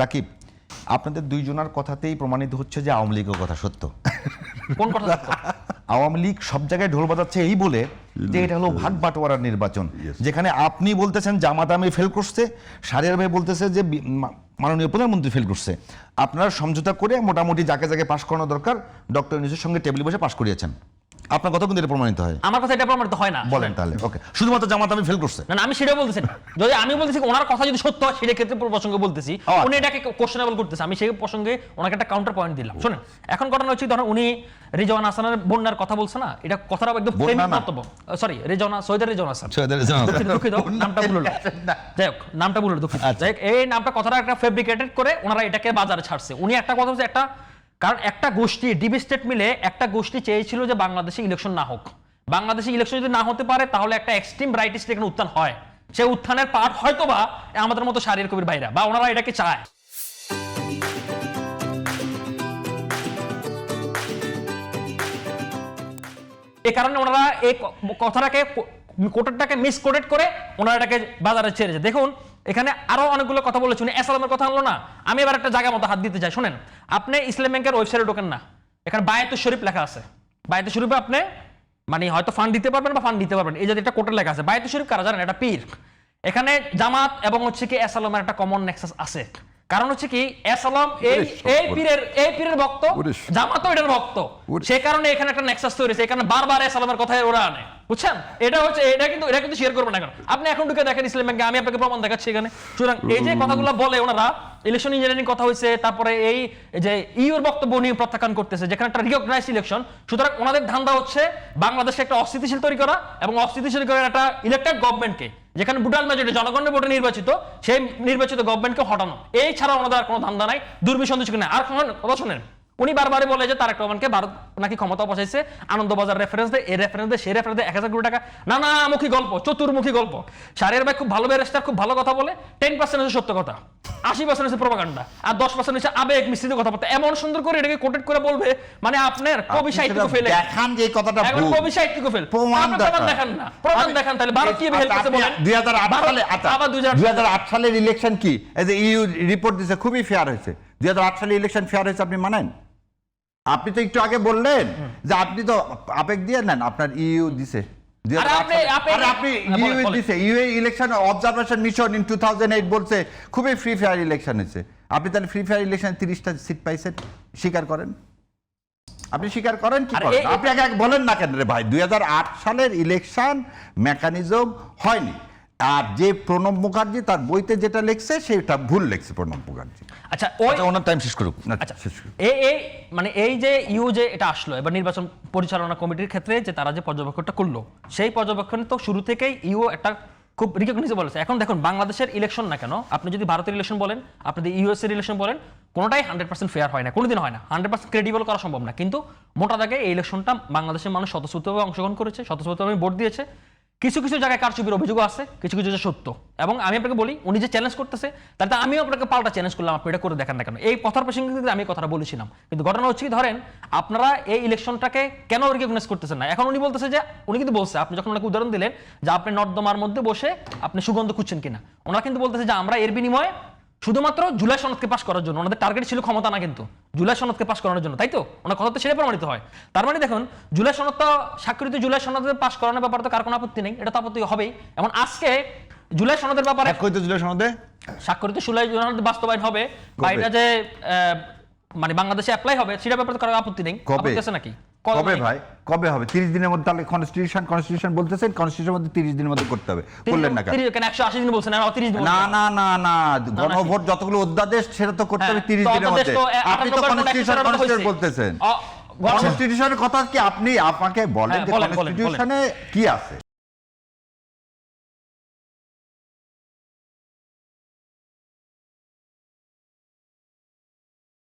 রাকিব, আপনাদের দুইজনের কথাতেই প্রমাণিত হচ্ছে যে আওয়ামী লীগের কথা সত্য। কোন কথা সত্য? আওয়ামী লীগ সব জায়গায় ঢোল বাজাচ্ছে এই বলে যে এটা হলো ভাগ বাটোয়ারার নির্বাচন, যেখানে আপনি বলতেছেন জামাত আমি ফেল করছে, শাহরিয়ার ভাই বলতেছে যে মাননীয় প্রধানমন্ত্রী ফেল করছে। আপনারা সমঝোতা করে মোটামুটি যাকে যাকে পাশ করানো দরকার ডক্টর ইউনূসের সঙ্গে টেবিলে বসে পাশ করিয়েছেন। আপনার কথা কিন্তু এটা প্রমাণিত হয়? আমার কথা এটা প্রমাণিত হয় না। বলেন তাহলে। ওকে, শুধুমাত্র জামাত আমি ফেল করছে না, আমি সেটা বলতেছি না। যদি আমি বলতেছি ওনার কথা যদি সত্য হয় সেটা ক্ষেত্রে প্রসঙ্গে বলতেছি, উনি এটাকে কোশ্চেনেবল করতেছে, আমি সেই প্রসঙ্গে ওনাকে একটা কাউন্টার পয়েন্ট দিলাম। শুনেন, এখন ঘটনা হচ্ছে ধরেন উনি রিজওয়ানা হাসানের বন্যার কথা বলছে না, এটা কথাটা একদম প্রেমিক বক্তব্য। সরি, সৈয়দ রিজওয়ানা হাসান, দুঃখিত নামটা ভুল হলো, যাই হোক নামটা ভুল হলো, দুঃখিত। যাই হোক, এই নামটা কথাটা একটা ফেব্রিকেটেড করে ওনারা এটাকে বাজারে ছাড়ছে। উনি একটা কথা হচ্ছে একটা, কারণ একটা গোষ্ঠী ডিপ স্টেট মিলে একটা গোষ্ঠী চেয়েছিল যে বাংলাদেশে ইলেকশন না হোক। বাংলাদেশে ইলেকশন যদি না হতে পারে তাহলে একটা এক্সট্রিম রাইটিস্ট এখানে উত্থান হয়, সেই উত্থানের পার্ট হয়তো বা আমাদের মতো শারীর কবির ভাইরা বা ওনারা এটাকে চায়। এই কারণে ওনারা এই কথাটাকে কোটেডটাকে মিস কোটেড করে ওনারা এটাকে বাজারে ছেড়েছে। দেখুন, এখানে আরো অনেকগুলো কথা বলেছি, উনি এসালামের কথা হলো না। আমি এবার একটা জায়গা মতো হাত দিতে চাই। শোনেন, আপনি ইসলাম ব্যাংকের ওয়েবসাইটে ঢোকেন না, এখানে বায়াতুশ শরীফ লেখা আছে। বায়াতুশ শরীফে আপনি মানে হয়তো ফান্ড দিতে পারবেন বা ফান্ড দিতে পারবেন, এই যে একটা কোটে লেখা আছে। বায়াতুশ শরীফ কারা জানেন? এটা পীর। এখানে জামাত এবং হচ্ছে কি এসালামের একটা কমন নেক্সাস আছে। কারণ হচ্ছে কি এসালাম এই পীরের ভক্ত, জামাতও এটার ভক্ত, সেই কারণে এখানে একটা নেক্সাস তৈরি হয়েছে। এখানে বারবার এসালামের কথা ওরা আনে, বুঝছেন? এটা হচ্ছে এটা কিন্তু শেয়ার করবেন না। এখন আপনি এখন ঢুকে দেখেন ইসলাম ব্যাংকে, আমি আপনাকে প্রমাণ দেখাচ্ছি এখানে। সুতরাং এই যে কথাগুলো বলে ওনারা, ইলেকশন ইঞ্জিনিয়ারিং কথা হয়েছে, তারপরে এই যে ইউর বক্তব্য নিয়ে প্রত্যাখ্যান করতেছে, যেখানে একটা রিকগনাইজড ইলেকশন। সুতরাং ওনাদের ধান্দা হচ্ছে বাংলাদেশে একটা অস্থিতিশীল তৈরি করা এবং অস্থিতিশীল করে একটা ইলেক্টেড গভর্নমেন্টকে, যেখানে ভোটার মেজরিটি জনগণের ভোটে নির্বাচিত, সেই নির্বাচিত গভর্নমেন্টকে হটানো। এই ছাড়া ওনাদের আর কোনো ধান্দা নাই, দুর্বিসন্ধি কিছু নাই। আর কথা শোনেন, উনি বারবারই বলে যে তারেক রহমানকে ভারত নাকি ক্ষমতা বসাইছে, আনন্দবাজার রেফারেন্স দেয়, এই রেফারেন্স দেয়, সেই রেফারেন্স দেয়, 1000 কোটি টাকা, নানামুখী গল্প, চতুর্মুখী গল্প। শাহরিয়ার ভাই খুব ভালো ব্যারিস্টার, খুব ভালো কথা বলে। 10% হচ্ছে সত্য কথা, 80% হচ্ছে প্রপাগান্ডা, আর 10% হচ্ছে আবেগ মিশ্রিত কথাবার্তা। এমন সুন্দর করে এটাকে কোটেড করে বলবে, মানে আপনার কবি সাহিত্যকে ফেলে দেখান যে কথাটা ভুল, কবি সাহিত্যকে ফেল, প্রমাণ দেখান না, প্রমাণ দেখান। তাহলে ভারত কি হেল্প করতে বলেন? 2008 সালের ইলেকশন কি এই যে ইউ রিপোর্ট দিয়েছে খুবই ফেয়ার হয়েছে। 2008 সালে ইলেকশন ফেয়ার হয়েছে, আপনি মানেন? আপনি তো একটু আগে বললেন যে আপনি তো আবেগ দিয়ে নেন, আপনার ইউ দিছে খুবই ফ্রি ফেয়ার ইলেকশন হয়েছে। আপনি তাহলে ফ্রি ফেয়ার ইলেকশন 30টা সিট পাইছেন, স্বীকার করেন? আপনি স্বীকার করেন কি করেন? আপনি আগে বলেন না কেন রে ভাই? 2008 সালের ইলেকশন মেকানিজম হয়নি, আর যে প্রণব মুখার্জি তার বইতে যেটা লিখছে সেটা ভুল লিখছে প্রণব মুখার্জি। আচ্ছা, ওনার টাইম শেষ করুক। আচ্ছা, এই মানে এই যে ইউ যে এটা আসলো এবার নির্বাচন পরিচালনা কমিটির ক্ষেত্রে, যে তারা যে পর্যবেক্ষণটা করলো, সেই পর্যবেক্ষণে তো শুরু থেকেই ইউ একটা খুব রিকগনাইজেবল আছে। এখন দেখুন, বাংলাদেশের ইলেকশন না কেন, আপনি যদি ভারতের ইলেকশন বলেন, আপনাদের ইউএস এর ইলেকশন বলেন, কোনোটাই 100% ফেয়ার হয় না, কোনোদিন হয় না। 100% ক্রেডিবল করা সম্ভব না। কিন্তু মোটা দাগে এই ইলেকশনটা বাংলাদেশের মানুষ স্বতঃস্ফূর্তভাবে অংশগ্রহণ করেছে, স্বতঃস্ফূর্তভাবে ভোট দিয়েছে। কিছু কিছু জায়গায় কারচুপির অভিযোগ আছে, কিছু কিছু সত্য। এবং আমি আপনাকে বলি, উনি যে চ্যালেঞ্জ করতেছে, তাতে আমিও আপনাকে পাল্টা চ্যালেঞ্জ করলাম, আপনি এটা করে দেখান না কেন। এই কথার প্রসঙ্গে আমি কথাটা বলেছিলাম, কিন্তু ঘটনা হচ্ছে কি, ধরেন আপনারা এই ইলেকশনটাকে কেন রিকগনাইজ করতেছেন না? এখন উনি বলতেছে যে, উনি কিন্তু বলছে, আপনি যখন ওনাকে উদাহরণ দিলেন যে আপনি নর্দমার মধ্যে বসে আপনি সুগন্ধ খুঁজছেন কিনা, ওনারা কিন্তু বলতেছে যে আমরা এর বিনিময়ে শুধুমাত্র জুলাই সনদকে পাস করার জন্য, ওনাদের টার্গেট ছিল ক্ষমতা না, কিন্তু জুলাই সনদকে পাস করানোর জন্য, তাই তো? ওনার কথা তো সেটা প্রমাণিত হয়। তার মানে দেখুন, জুলাই সনদ তো স্বাক্ষরিত জুলাই সনদের পাস করানোর ব্যাপারে তো কার কোনো আপত্তি নেই, এটা তো আপত্তি হবেই। এবং আজকে জুলাই সনদের ব্যাপারে জুলাই সনদে স্বাক্ষরিত জুলাই সনদ বাস্তবায়ন হবে বা এটা যে মানে বাংলাদেশে অ্যাপ্লাই হবে, সেটা ব্যাপারে তো কারো আপত্তি নেই, আপত্তি আছে নাকি? কবে ভাই, কবে হবে? 30 দিনের মধ্যে। তাহলে কনস্টিটিউশন বলতেছেন কনস্টিটিউশনের মধ্যে 30 দিনের মধ্যে করতে হবে, করলেন না কেন? 180 দিন বলছেন, আর 30 দিন না না না না, গণভোট যতগুলো অধ্যাদেশ সেটা তো করতে হবে 30 দিনের মধ্যে। আপনি তো কনস্টিটিউশন বলতেছেন, কনস্টিটিউশনের কথা কি আপনি আমাকে বলেন যে কনস্টিটিউশনে কি আছে?